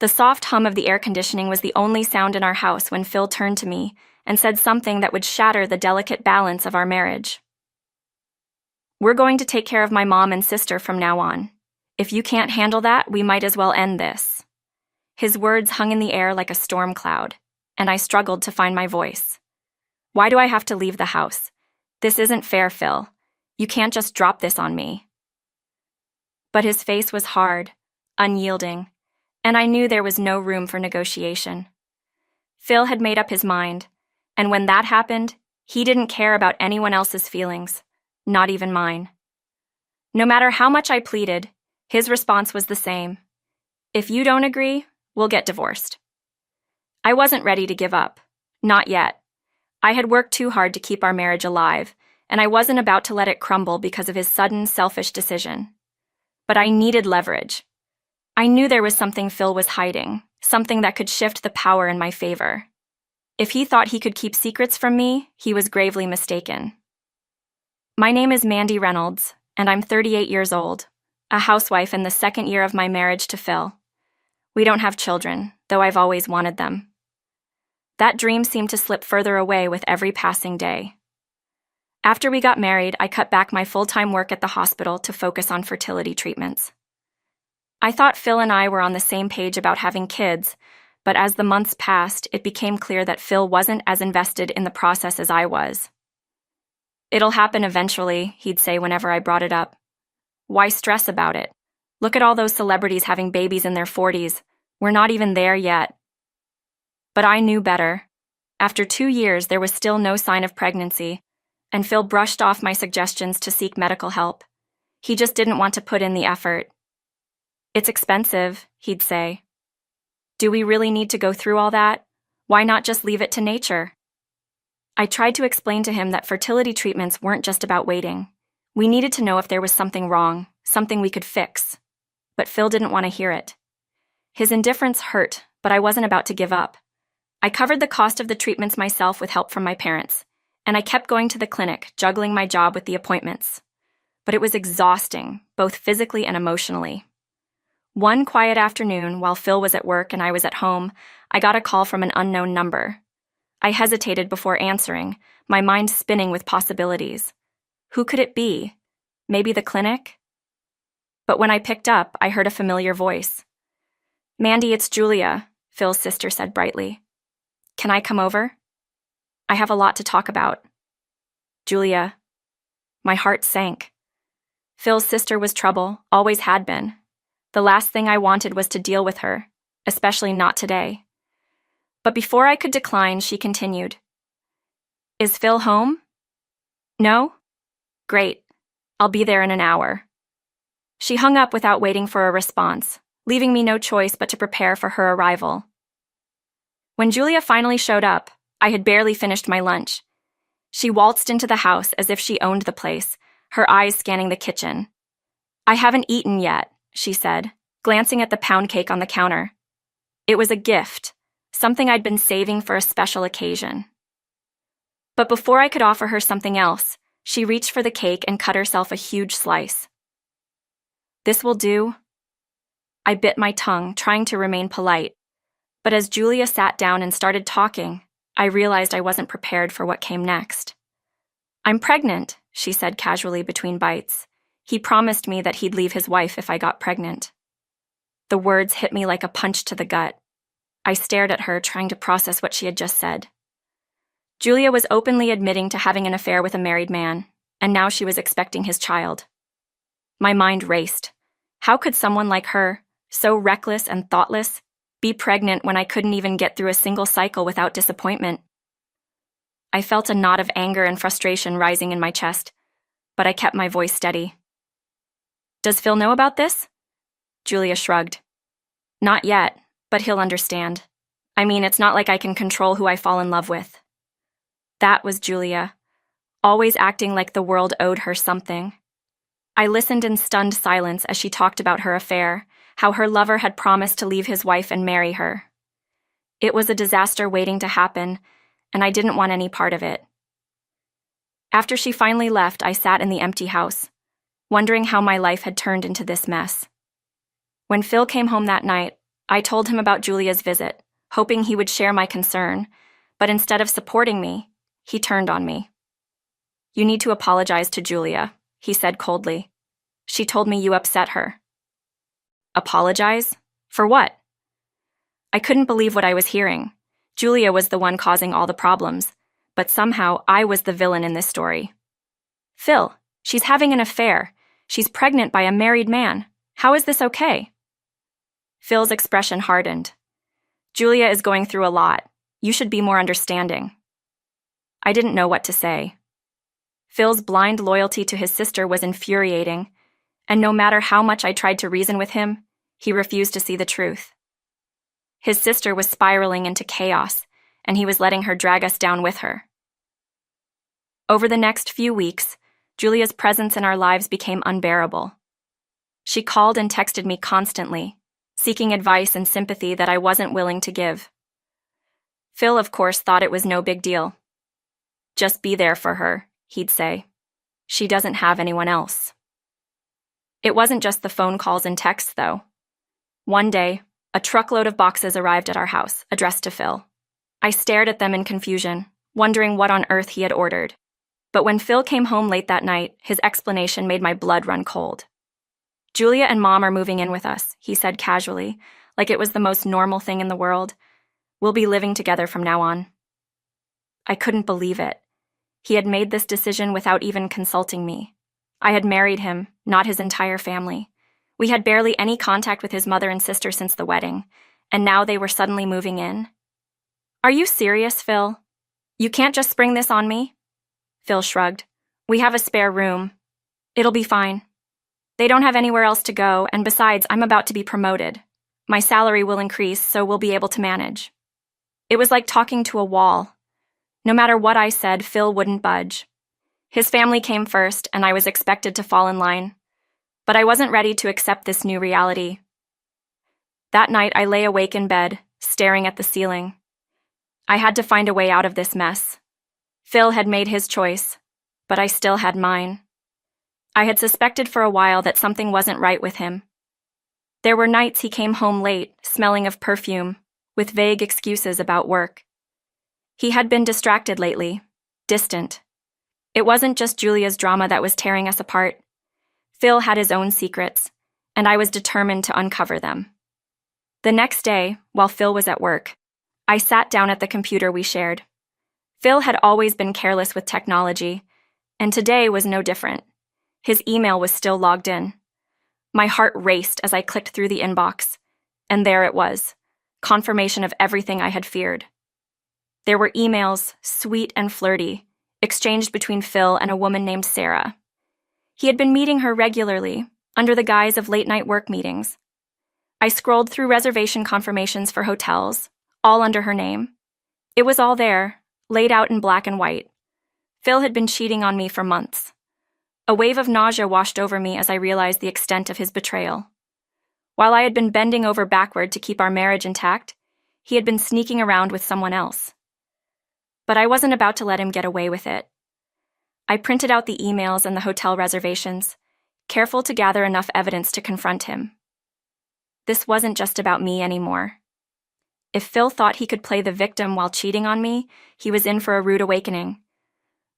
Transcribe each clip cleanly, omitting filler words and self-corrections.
The soft hum of the air conditioning was the only sound in our house when Phil turned to me and said something that would shatter the delicate balance of our marriage. "We're going to take care of my mom and sister from now on. If you can't handle that, we might as well end this." His words hung in the air like a storm cloud, and I struggled to find my voice. "Why do I have to leave the house? This isn't fair, Phil. You can't just drop this on me." But his face was hard, unyielding, and I knew there was no room for negotiation. Phil had made up his mind, and when that happened, he didn't care about anyone else's feelings, not even mine. No matter how much I pleaded, his response was the same. "If you don't agree, we'll get divorced." I wasn't ready to give up. Not yet. I had worked too hard to keep our marriage alive, and I wasn't about to let it crumble because of his sudden, selfish decision. But I needed leverage. I knew there was something Phil was hiding, something that could shift the power in my favor. If he thought he could keep secrets from me, he was gravely mistaken. My name is Mandy Reynolds, and I'm 38 years old, a housewife in the second year of my marriage to Phil. We don't have children, though I've always wanted them. That dream seemed to slip further away with every passing day. After we got married, I cut back my full-time work at the hospital to focus on fertility treatments. I thought Phil and I were on the same page about having kids, but as the months passed, it became clear that Phil wasn't as invested in the process as I was. "It'll happen eventually," he'd say whenever I brought it up. "Why stress about it? Look at all those celebrities having babies in their 40s. We're not even there yet." But I knew better. After 2 years, there was still no sign of pregnancy, and Phil brushed off my suggestions to seek medical help. He just didn't want to put in the effort. "It's expensive," he'd say. "Do we really need to go through all that? Why not just leave it to nature?" I tried to explain to him that fertility treatments weren't just about waiting. We needed to know if there was something wrong, something we could fix. But Phil didn't want to hear it. His indifference hurt, but I wasn't about to give up. I covered the cost of the treatments myself with help from my parents, and I kept going to the clinic, juggling my job with the appointments. But it was exhausting, both physically and emotionally. One quiet afternoon, while Phil was at work and I was at home, I got a call from an unknown number. I hesitated before answering, my mind spinning with possibilities. Who could it be? Maybe the clinic? But when I picked up, I heard a familiar voice. "Mandy, it's Julia," Phil's sister said brightly. "Can I come over? I have a lot to talk about." Julia. My heart sank. Phil's sister was trouble, always had been. The last thing I wanted was to deal with her, especially not today. But before I could decline, she continued. "Is Phil home? No? Great. I'll be there in an hour." She hung up without waiting for a response, leaving me no choice but to prepare for her arrival. When Julia finally showed up, I had barely finished my lunch. She waltzed into the house as if she owned the place, her eyes scanning the kitchen. "I haven't eaten yet," she said, glancing at the pound cake on the counter. It was a gift, something I'd been saving for a special occasion. But before I could offer her something else, she reached for the cake and cut herself a huge slice. "This will do." I bit my tongue, trying to remain polite. But as Julia sat down and started talking, I realized I wasn't prepared for what came next. "I'm pregnant," she said casually between bites. He promised me that he'd leave his wife if I got pregnant. The words hit me like a punch to the gut. I stared at her, trying to process what she had just said. Julia was openly admitting to having an affair with a married man, and now she was expecting his child. My mind raced. How could someone like her, so reckless and thoughtless, be pregnant when I couldn't even get through a single cycle without disappointment? I felt a knot of anger and frustration rising in my chest, but I kept my voice steady. "Does Phil know about this?" Julia shrugged. "Not yet, but he'll understand. I mean, it's not like I can control who I fall in love with." That was Julia, always acting like the world owed her something. I listened in stunned silence as she talked about her affair, how her lover had promised to leave his wife and marry her. It was a disaster waiting to happen, and I didn't want any part of it. After she finally left, I sat in the empty house, wondering how my life had turned into this mess. When Phil came home that night, I told him about Julia's visit, hoping he would share my concern, but instead of supporting me, he turned on me. "You need to apologize to Julia," he said coldly. "She told me you upset her." Apologize? For what? I couldn't believe what I was hearing. Julia was the one causing all the problems, but somehow I was the villain in this story. "Phil, she's having an affair. She's pregnant by a married man. How is this okay?" Phil's expression hardened. "Julia is going through a lot. You should be more understanding." I didn't know what to say. Phil's blind loyalty to his sister was infuriating, and no matter how much I tried to reason with him, he refused to see the truth. His sister was spiraling into chaos, and he was letting her drag us down with her. Over the next few weeks, Julia's presence in our lives became unbearable. She called and texted me constantly, seeking advice and sympathy that I wasn't willing to give. Phil, of course, thought it was no big deal. "Just be there for her," he'd say. "She doesn't have anyone else." It wasn't just the phone calls and texts, though. One day, a truckload of boxes arrived at our house, addressed to Phil. I stared at them in confusion, wondering what on earth he had ordered. But when Phil came home late that night, his explanation made my blood run cold. "Julia and Mom are moving in with us," he said casually, like it was the most normal thing in the world. "We'll be living together from now on." I couldn't believe it. He had made this decision without even consulting me. I had married him, not his entire family. We had barely any contact with his mother and sister since the wedding, and now they were suddenly moving in. "Are you serious, Phil? You can't just spring this on me?" Phil shrugged. "We have a spare room. It'll be fine. They don't have anywhere else to go, and besides, I'm about to be promoted. My salary will increase, so we'll be able to manage." It was like talking to a wall. No matter what I said, Phil wouldn't budge. His family came first, and I was expected to fall in line. But I wasn't ready to accept this new reality. That night, I lay awake in bed, staring at the ceiling. I had to find a way out of this mess. Phil had made his choice, but I still had mine. I had suspected for a while that something wasn't right with him. There were nights he came home late, smelling of perfume, with vague excuses about work. He had been distracted lately, distant. It wasn't just Julia's drama that was tearing us apart. Phil had his own secrets, and I was determined to uncover them. The next day, while Phil was at work, I sat down at the computer we shared. Phil had always been careless with technology, and today was no different. His email was still logged in. My heart raced as I clicked through the inbox, and there it was, confirmation of everything I had feared. There were emails, sweet and flirty, exchanged between Phil and a woman named Sarah. He had been meeting her regularly, under the guise of late-night work meetings. I scrolled through reservation confirmations for hotels, all under her name. It was all there, laid out in black and white. Phil had been cheating on me for months. A wave of nausea washed over me as I realized the extent of his betrayal. While I had been bending over backward to keep our marriage intact, he had been sneaking around with someone else. But I wasn't about to let him get away with it. I printed out the emails and the hotel reservations, careful to gather enough evidence to confront him. This wasn't just about me anymore. If Phil thought he could play the victim while cheating on me, he was in for a rude awakening.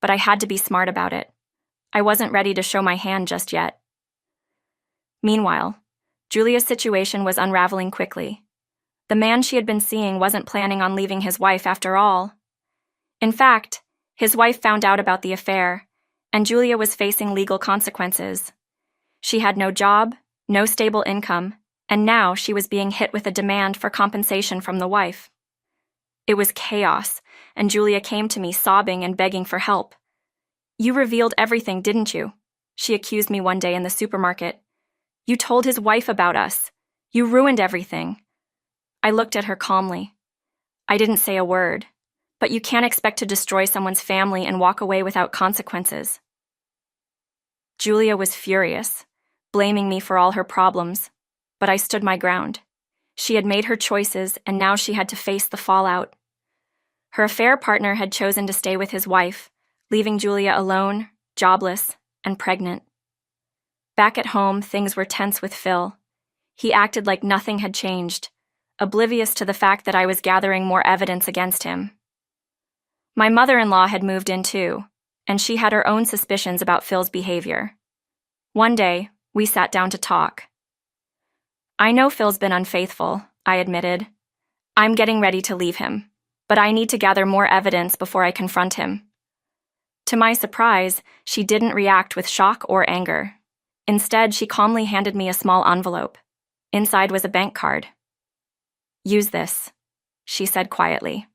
But I had to be smart about it. I wasn't ready to show my hand just yet. Meanwhile, Julia's situation was unraveling quickly. The man she had been seeing wasn't planning on leaving his wife after all. In fact, his wife found out about the affair, and Julia was facing legal consequences. She had no job, no stable income, and now she was being hit with a demand for compensation from the wife. It was chaos, and Julia came to me sobbing and begging for help. "You revealed everything, didn't you?" she accused me one day in the supermarket. "You told his wife about us. You ruined everything." I looked at her calmly. I didn't say a word. But you can't expect to destroy someone's family and walk away without consequences. Julia was furious, blaming me for all her problems, but I stood my ground. She had made her choices, and now she had to face the fallout. Her affair partner had chosen to stay with his wife, leaving Julia alone, jobless, and pregnant. Back at home, things were tense with Phil. He acted like nothing had changed, oblivious to the fact that I was gathering more evidence against him. My mother-in-law had moved in too, and she had her own suspicions about Phil's behavior. One day, we sat down to talk. I know Phil's been unfaithful, I admitted. I'm getting ready to leave him, but I need to gather more evidence before I confront him. To my surprise, she didn't react with shock or anger. Instead, she calmly handed me a small envelope. Inside was a bank card. "Use this," she said quietly.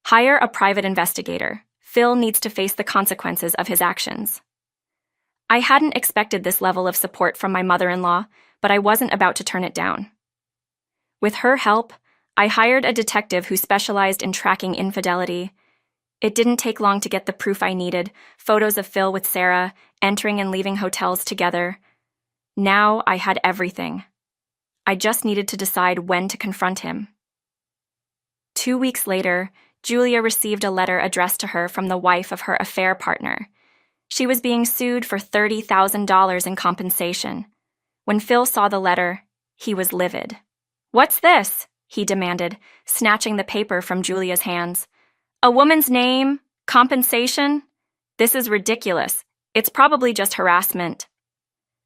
"Hire a private investigator. Phil needs to face the consequences of his actions." I hadn't expected this level of support from my mother-in-law, but I wasn't about to turn it down. With her help, I hired a detective who specialized in tracking infidelity. It didn't take long to get the proof I needed, photos of Phil with Sarah, entering and leaving hotels together. Now I had everything. I just needed to decide when to confront him. 2 weeks later, Julia received a letter addressed to her from the wife of her affair partner. She was being sued for $30,000 in compensation. When Phil saw the letter, he was livid. "What's this?" he demanded, snatching the paper from Julia's hands. "A woman's name? Compensation? This is ridiculous. It's probably just harassment."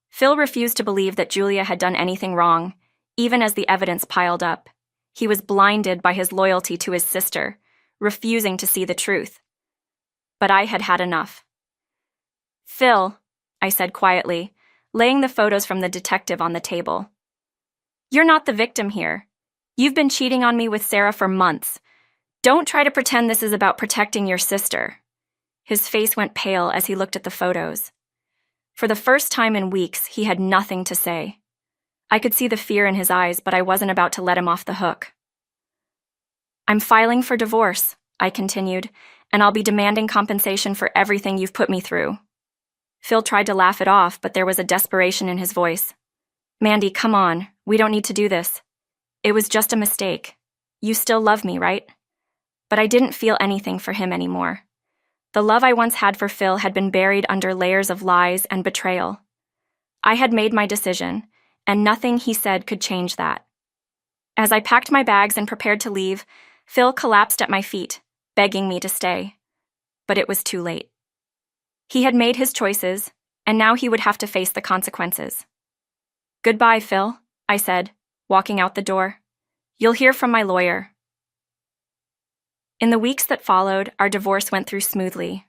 Phil refused to believe that Julia had done anything wrong, even as the evidence piled up. He was blinded by his loyalty to his sister, refusing to see the truth. But I had had enough. "Phil," I said quietly, laying the photos from the detective on the table. "You're not the victim here. You've been cheating on me with Sarah for months. Don't try to pretend this is about protecting your sister." His face went pale as he looked at the photos. For the first time in weeks, he had nothing to say. I could see the fear in his eyes, but I wasn't about to let him off the hook. "I'm filing for divorce," I continued, "and I'll be demanding compensation for everything you've put me through." Phil tried to laugh it off, but there was a desperation in his voice. "Mandy, come on. We don't need to do this. It was just a mistake. You still love me, right?" But I didn't feel anything for him anymore. The love I once had for Phil had been buried under layers of lies and betrayal. I had made my decision, and nothing he said could change that. As I packed my bags and prepared to leave, Phil collapsed at my feet, begging me to stay. But it was too late. He had made his choices, and now he would have to face the consequences. "Goodbye, Phil," I said, walking out the door. "You'll hear from my lawyer." In the weeks that followed, our divorce went through smoothly.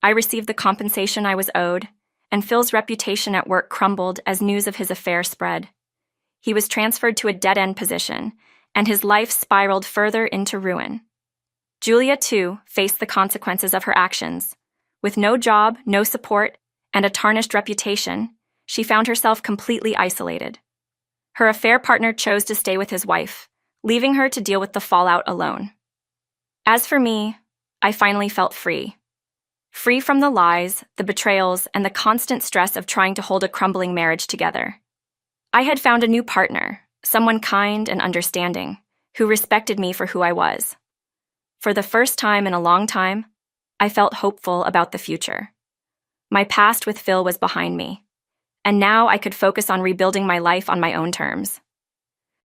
I received the compensation I was owed, and Phil's reputation at work crumbled as news of his affair spread. He was transferred to a dead-end position, and his life spiraled further into ruin. Julia, too, faced the consequences of her actions. With no job, no support, and a tarnished reputation, she found herself completely isolated. Her affair partner chose to stay with his wife, leaving her to deal with the fallout alone. As for me, I finally felt free. Free from the lies, the betrayals, and the constant stress of trying to hold a crumbling marriage together. I had found a new partner, someone kind and understanding, who respected me for who I was. For the first time in a long time, I felt hopeful about the future. My past with Phil was behind me, and now I could focus on rebuilding my life on my own terms.